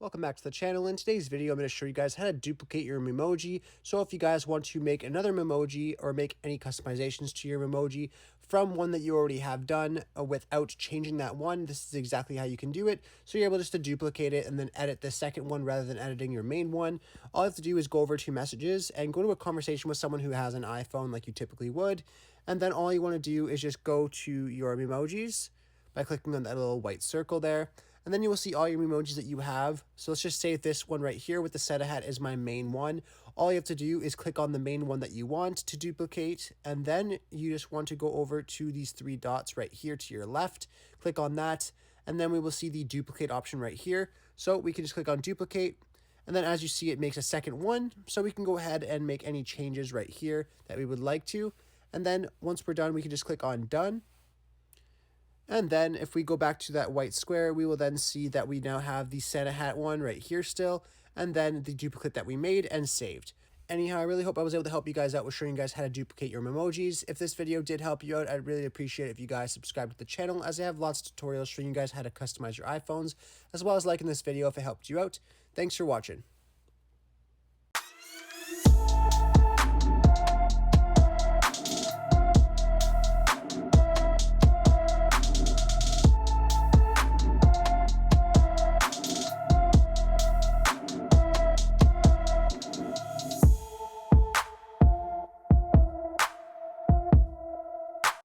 Welcome back to the channel. In today's video, I'm going to show you guys how to duplicate your Memoji. So if you guys want to make another Memoji or make any customizations to your Memoji from one that you already have done without changing that one, this is exactly how you can do it. So you're able just to duplicate it and then edit the second one rather than editing your main one. All you have to do is go over to messages and go to a conversation with someone who has an iPhone like you typically would. And then all you want to do is just go to your Memojis by clicking on that little white circle there. And then you will see all your emojis that you have. So let's just say this one right here with the Seta hat is my main one. All you have to do is click on the main one that you want to duplicate. And then you just want to go over to these three dots right here to your left. Click on that. And then we will see the duplicate option right here. So we can just click on duplicate. And then as you see, it makes a second one. So we can go ahead and make any changes right here that we would like to. And then once we're done, we can just click on done. And then if we go back to that white square, we will then see that we now have the Santa hat one right here still, and then the duplicate that we made and saved. Anyhow, I really hope I was able to help you guys out with showing you guys how to duplicate your Memojis. If this video did help you out, I'd really appreciate it if you guys subscribe to the channel, as I have lots of tutorials showing you guys how to customize your iPhones, as well as liking this video if it helped you out. Thanks for watching.